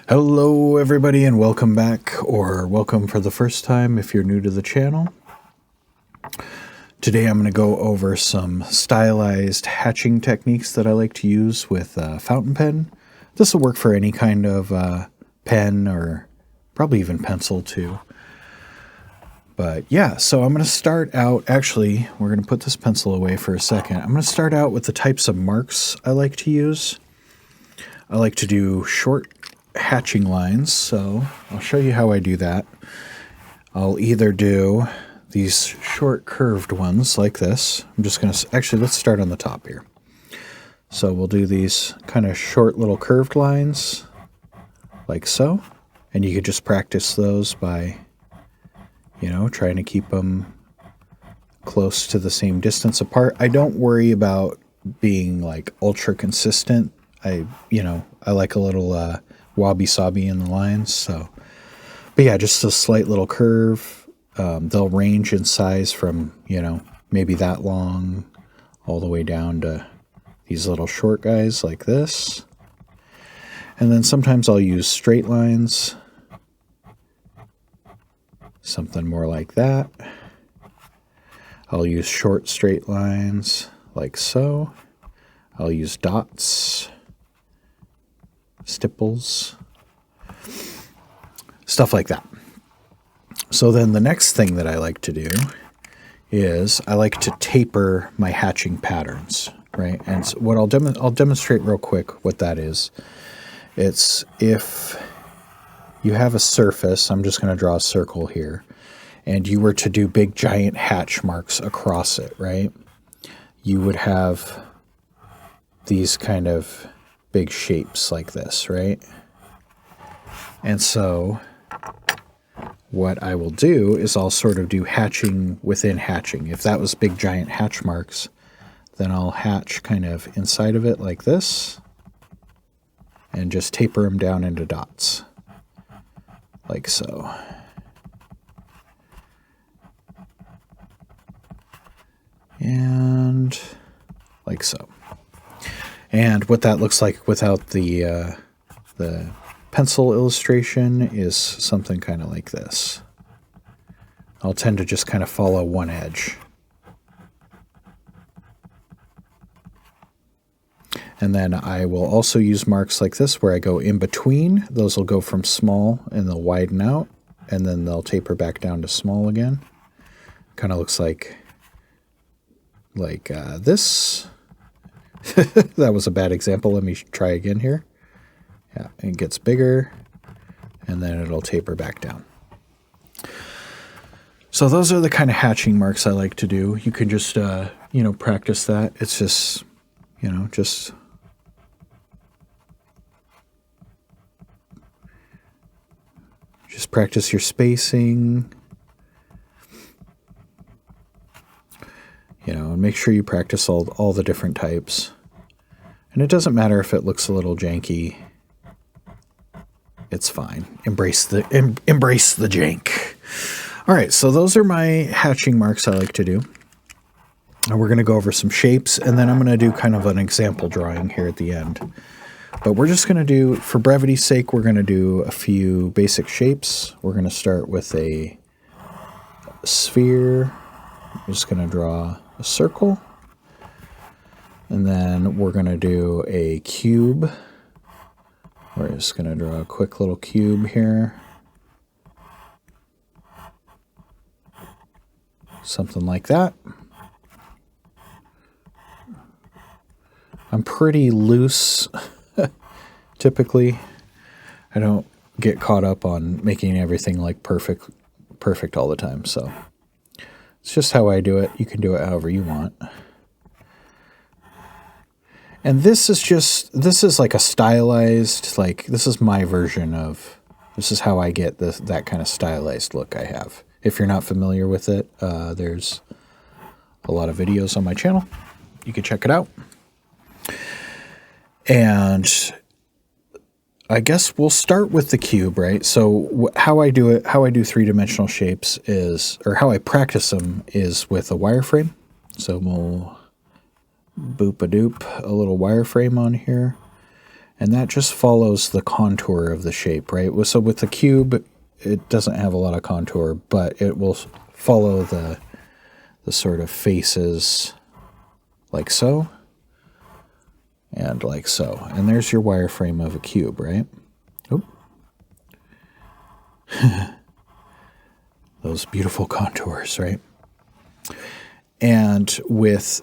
Hello everybody and welcome back, or welcome for the first time if you're new to the channel. Today I'm going to go over some stylized hatching techniques that I like to use with a fountain pen. This will work for any kind of pen or probably even pencil too. But yeah, so I'm going to start out, actually we're going to put this pencil away for a second. I'm going to start out with the types of marks I like to use. I like to do short hatching lines, so I'll show you how I do that. I'll either do these short curved ones like this. I'm just going to, actually let's start on the top here. So we'll do these kind of short little curved lines like so, and you could just practice those by, you know, trying to keep them close to the same distance apart. I don't worry about being like ultra consistent. I like a little wabi-sabi in the lines, so, but yeah, just a slight little curve. They'll range in size from, maybe that long all the way down to these little short guys like this. And then sometimes I'll use straight lines, something more like that. I'll use short straight lines like so. I'll use dots, stipples, stuff like that. So then the next thing that I like to do is I like to taper my hatching patterns, right? And so what I'll demonstrate real quick what that is. It's if you have a surface, I'm just going to draw a circle here, and you were to do big giant hatch marks across it, right? You would have these kind of big shapes like this, right? And so what I will do is I'll sort of do hatching within hatching. If that was big giant hatch marks, then I'll hatch kind of inside of it like this and just taper them down into dots like so. And like so. And what that looks like without the pencil illustration is something kind of like this. I'll tend to just kind of follow one edge. And then I will also use marks like this where I go in between. Those will go from small and they'll widen out, and then they'll taper back down to small again. Kind of looks like this. That was a bad example. Let me try again here. Yeah, it gets bigger, and then it'll taper back down. So those are the kind of hatching marks I like to do. You can just, practice that. It's just, just practice your spacing. And make sure you practice all the different types. And it doesn't matter if it looks a little janky. It's fine. Embrace the jank. All right, so those are my hatching marks I like to do. And we're going to go over some shapes, and then I'm going to do kind of an example drawing here at the end. But we're just going to do, for brevity's sake, we're going to do a few basic shapes. We're going to start with a sphere. I'm just going to draw a circle. And then we're going to do a cube. We're just going to draw a quick little cube here. Something like that. I'm pretty loose, typically. I don't get caught up on making everything like perfect all the time, so it's just how I do it. You can do it however you want. And this is like a stylized, like this is my version of, this is how I get that kind of stylized look I have. If you're not familiar with it, there's a lot of videos on my channel. You can check it out. And I guess we'll start with the cube, right? So how I do it, how I do three-dimensional shapes is, or how I practice them is with a wireframe. So we'll boop-a-doop a little wireframe on here. And that just follows the contour of the shape, right? So with the cube, it doesn't have a lot of contour, but it will follow the sort of faces like so and like so. And there's your wireframe of a cube, right? Oop. Those beautiful contours, right? And with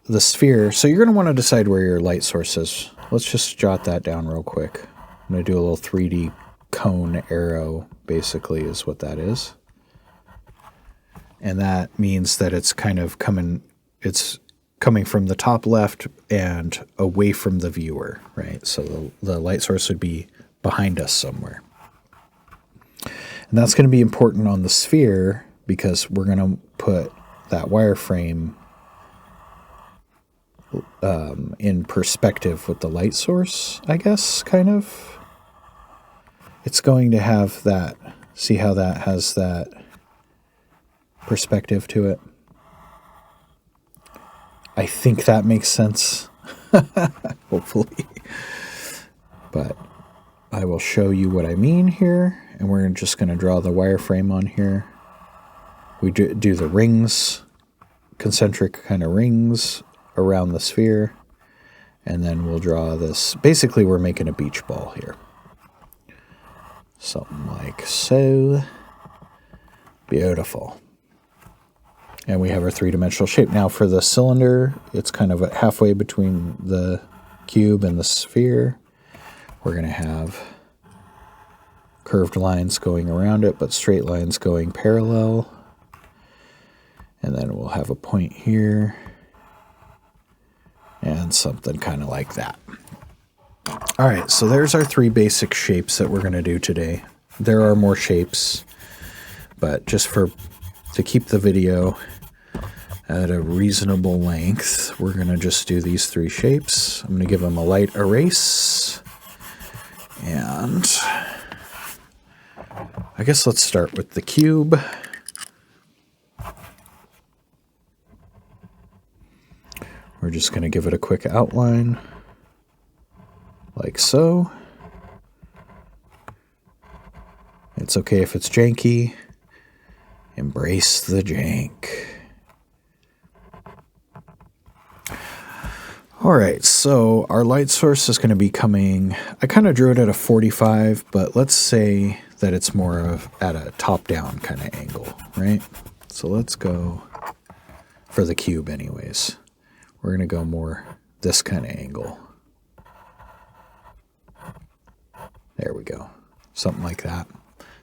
the sphere, so you're going to want to decide where your light source is. Let's just jot that down real quick. I'm going to do a little 3D cone arrow, basically, is what that is. And that means that it's kind of coming from the top left and away from the viewer, right? So the light source would be behind us somewhere. And that's going to be important on the sphere because we're going to put that wireframe in perspective with the light source, I guess, kind of. It's going to have that, see how that has that perspective to it? I think that makes sense, hopefully. But I will show you what I mean here, and we're just going to draw the wireframe on here. We do the rings, concentric kind of rings around the sphere, and then we'll draw this. Basically, we're making a beach ball here. Something like so. Beautiful. And we have our three-dimensional shape. Now for the cylinder, it's kind of halfway between the cube and the sphere. We're going to have curved lines going around it, but straight lines going parallel. And then we'll have a point here. And something kind of like that. All right, so there's our three basic shapes that we're going to do today. There are more shapes, but just to keep the video at a reasonable length, we're going to just do these three shapes. I'm going to give them a light erase. And I guess let's start with the cube. We're just going to give it a quick outline, like so. It's okay if it's janky. Embrace the jank. All right, so our light source is going to be coming, I kind of drew it at a 45, but let's say that it's more of at a top-down kind of angle, right? So let's go for the cube anyways. We're going to go more this kind of angle. There we go. Something like that.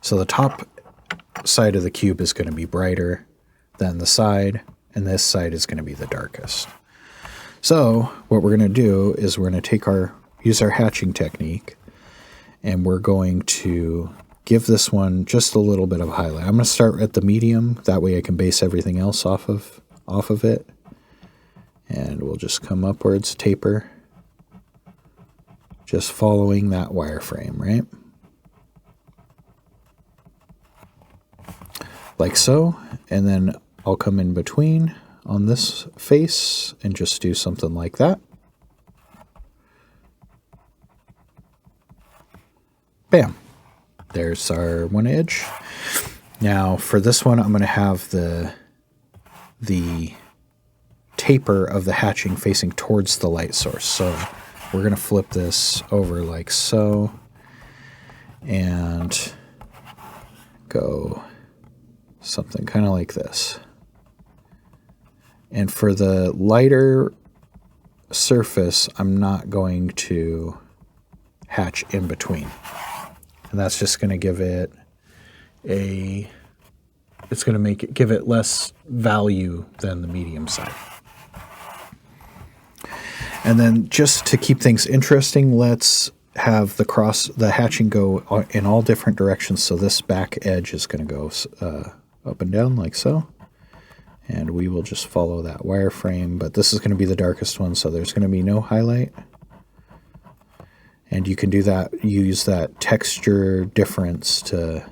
So the top side of the cube is going to be brighter than the side, and this side is going to be the darkest. So what we're going to do is we're going to use our hatching technique, and we're going to give this one just a little bit of highlight. I'm going to start at the medium. That way I can base everything else off of it. And we'll just come upwards, taper, just following that wireframe, right? Like so, and then I'll come in between on this face and just do something like that. Bam. There's our one edge. Now for this one, I'm going to have the taper of the hatching facing towards the light source. So we're going to flip this over like so and go something kind of like this. And for the lighter surface, I'm not going to hatch in between. And that's just going to give it it's going to give it less value than the medium side. And then just to keep things interesting, let's have the hatching go in all different directions. So this back edge is going to go up and down like so. And we will just follow that wireframe, but this is going to be the darkest one, so there's going to be no highlight. And you can do that, use that texture difference to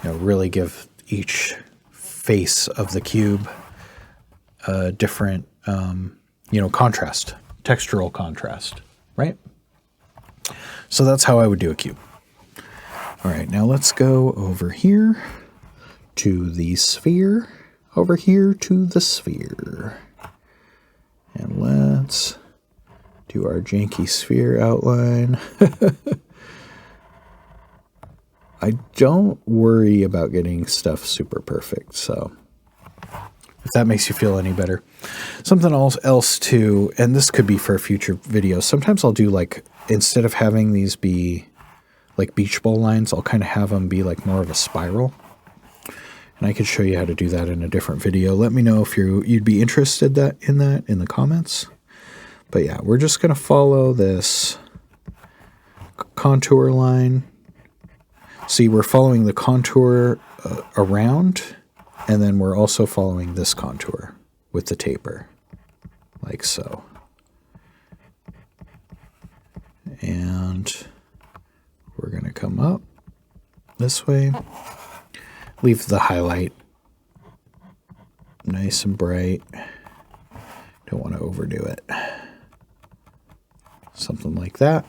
really give each face of the cube a different, contrast, textural contrast, right? So that's how I would do a cube. All right, now let's go over here to the sphere, over here to the sphere. And let's do our janky sphere outline. I don't worry about getting stuff super perfect, so if that makes you feel any better. Something else too, and this could be for a future video, sometimes I'll do like, instead of having these be like beach ball lines, I'll kind of have them be like more of a spiral. And I could show you how to do that in a different video. Let me know if you'd be interested in that in the comments. But yeah, we're just going to follow this contour line. See, we're following the contour around, and then we're also following this contour with the taper, like so. And we're going to come up this way. Leave the highlight nice and bright. Don't want to overdo it. Something like that.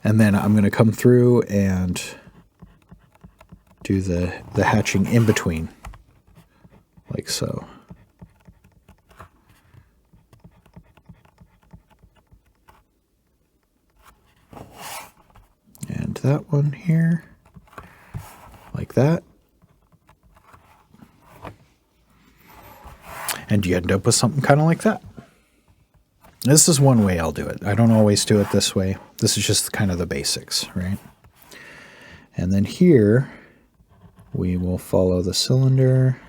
And then I'm going to come through and do the hatching in between, like so. And that one here, like that. And you end up with something kind of like that. This is one way I'll do it. I don't always do it this way. This is just kind of the basics, right? And then here, we will follow the cylinder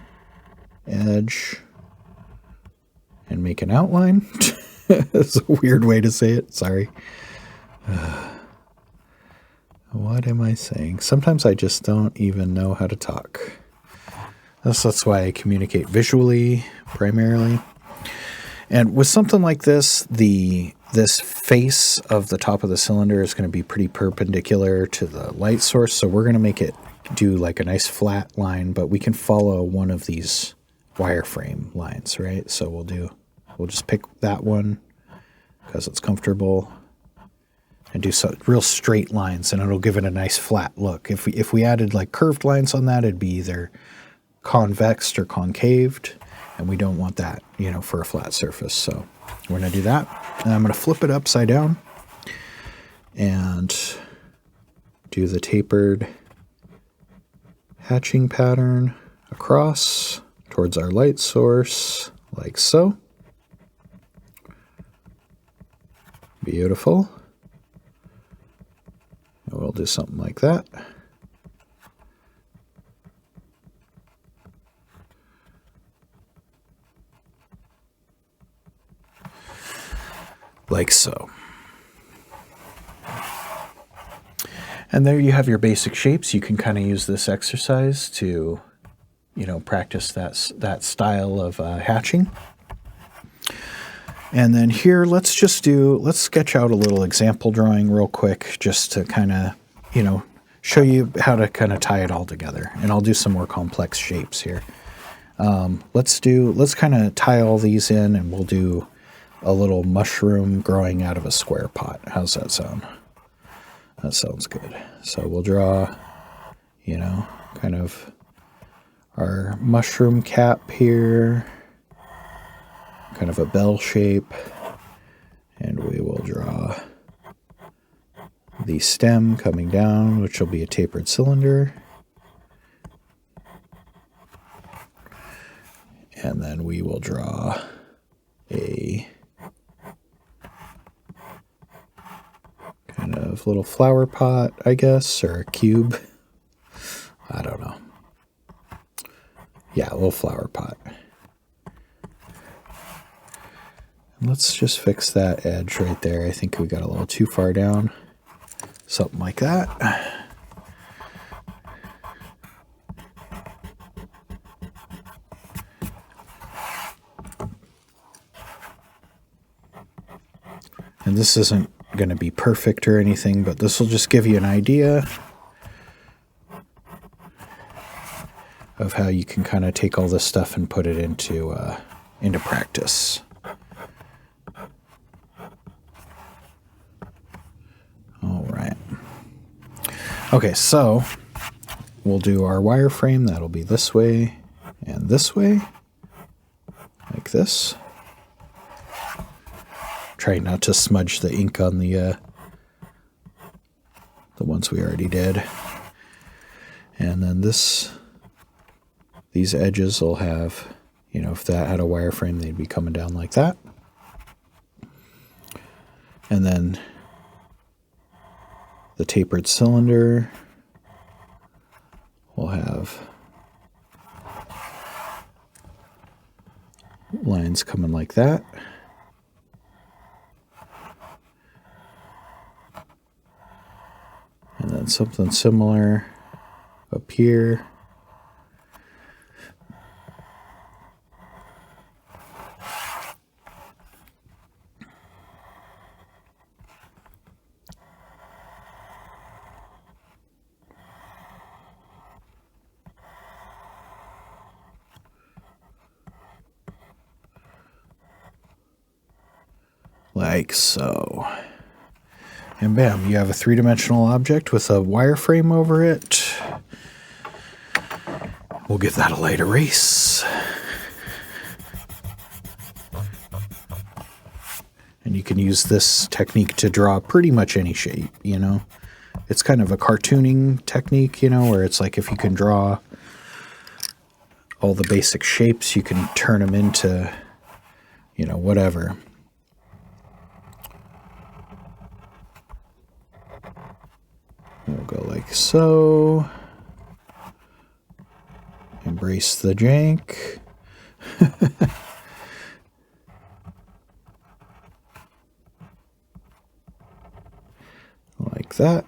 edge and make an outline. That's a weird way to say it. Sorry. What am I saying? Sometimes I just don't even know how to talk. That's why I communicate visually primarily. And with something like this, this face of the top of the cylinder is going to be pretty perpendicular to the light source. So we're going to make it do like a nice flat line, but we can follow one of these wireframe lines, right? So we'll just pick that one because it's comfortable and do some real straight lines, and it'll give it a nice flat look. If we added like curved lines on that, it'd be either convexed or concaved. And we don't want that, you know, for a flat surface. So we're going to do that. And I'm going to flip it upside down and do the tapered hatching pattern across towards our light source, like so. Beautiful. And we'll do something like that. Like so. And there you have your basic shapes. You can kind of use this exercise to, you know, practice that style of hatching. And then here, let's sketch out a little example drawing real quick, just to kind of, you know, show you how to kind of tie it all together. And I'll do some more complex shapes here. Let's kind of tie all these in, and we'll do a little mushroom growing out of a square pot. How's that sound? That sounds good. So we'll draw, you know, kind of our mushroom cap here, kind of a bell shape, and we will draw the stem coming down, which will be a tapered cylinder. And then we will draw a kind of little flower pot, I guess, or a cube. I don't know. Yeah, a little flower pot. And let's just fix that edge right there. I think we got a little too far down. Something like that. And this isn't going to be perfect or anything, but this will just give you an idea of how you can kind of take all this stuff and put it into practice. Okay, so we'll do our wireframe. That'll be this way and this way, like this. Try not to smudge the ink on the ones we already did. And then these edges will have, you know, if that had a wireframe, they'd be coming down like that. And then the tapered cylinder will have lines coming like that. And then something similar up here. Like so. And bam, you have a three-dimensional object with a wireframe over it. We'll give that a light erase. And you can use this technique to draw pretty much any shape, you know. It's kind of a cartooning technique, you know, where it's like if you can draw all the basic shapes, you can turn them into, you know, whatever. We'll go like so. Embrace the jank. Like that.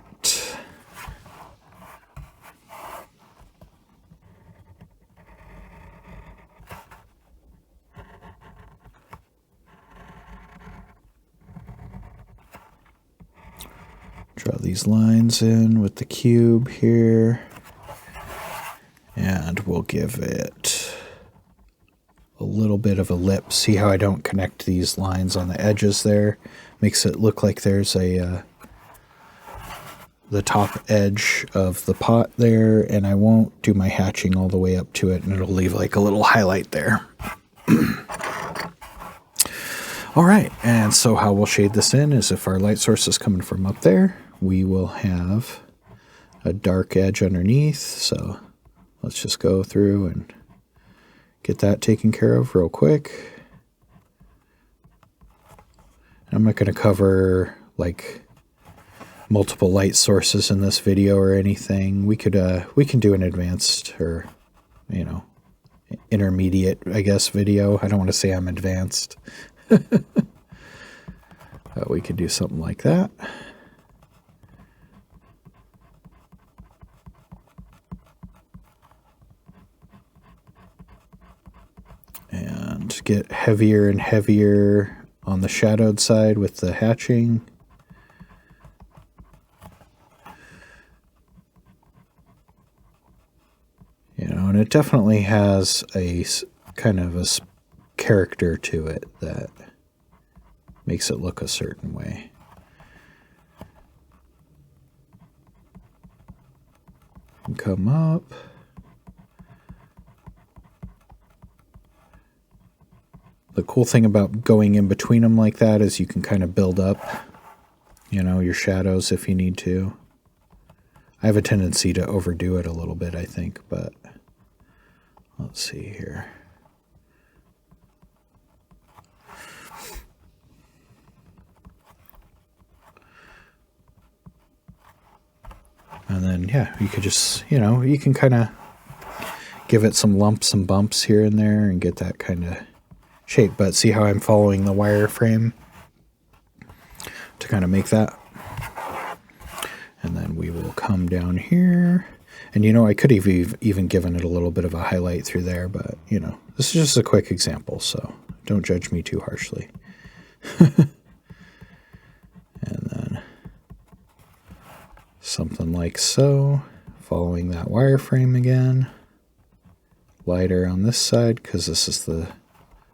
Draw these lines in with the cube here. And we'll give it a little bit of a lip. See how I don't connect these lines on the edges there? Makes it look like there's a the top edge of the pot there, and I won't do my hatching all the way up to it, and it'll leave like a little highlight there. All right, and so how we'll shade this in is if our light source is coming from up there, we will have a dark edge underneath. So let's just go through and get that taken care of real quick. I'm not going to cover like multiple light sources in this video or anything. We can do an advanced or, you know, intermediate, I guess, video. I don't want to say I'm advanced. We could do something like that. And get heavier and heavier on the shadowed side with the hatching. You know, and it definitely has a kind of a character to it that makes it look a certain way. And come up. The cool thing about going in between them like that is you can kind of build up, you know, your shadows if you need to. I have a tendency to overdo it a little bit, I think, but let's see here. And then, yeah, you could just, you know, you can kind of give it some lumps and bumps here and there and get that kind of shape. But see how I'm following the wireframe to kind of make that? And then we will come down here. And, you know, I could have even given it a little bit of a highlight through there, but, you know, this is just a quick example, so don't judge me too harshly. And then something like so, following that wireframe again. Lighter on this side, because this is the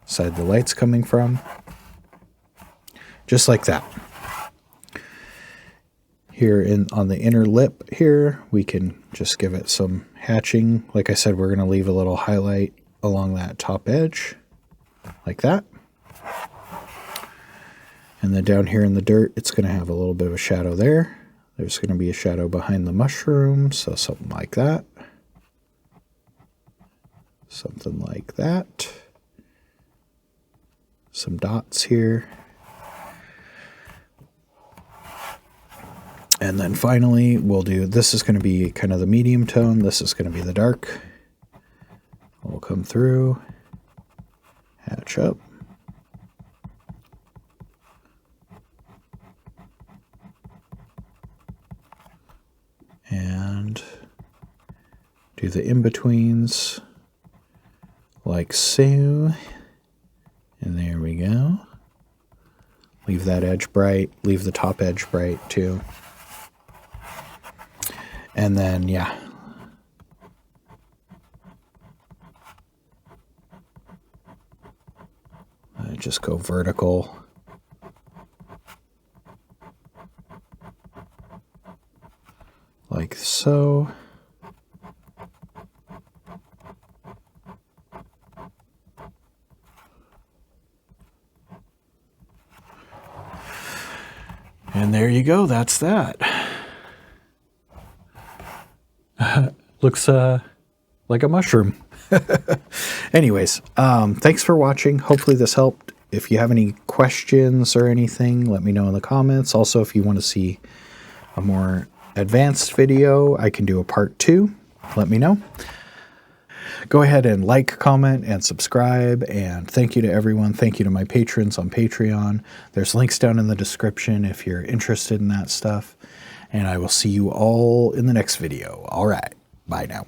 side the light's coming from. Just like that. here on the inner lip here, we can just give it some hatching. Like I said, we're going to leave a little highlight along that top edge, like that. And then down here in the dirt, it's going to have a little bit of a shadow there. There's going to be a shadow behind the mushroom, so something like that. Something like that. Some dots here. And then finally, we'll do, this is going to be kind of the medium tone. This is going to be the dark. We'll come through, hatch up. And do the in-betweens like so. And there we go. Leave that edge bright. Leave the top edge bright too. And then, yeah. Just go vertical. Like so. And there you go. That's that. Looks like a mushroom. Anyways, thanks for watching. Hopefully this helped. If you have any questions or anything, let me know in the comments. Also, if you want to see a more advanced video, I can do a part 2. Let me know. Go ahead and like, comment, and subscribe. And thank you to everyone. Thank you to my patrons on Patreon. There's links down in the description if you're interested in that stuff. And I will see you all in the next video. All right. Bye now.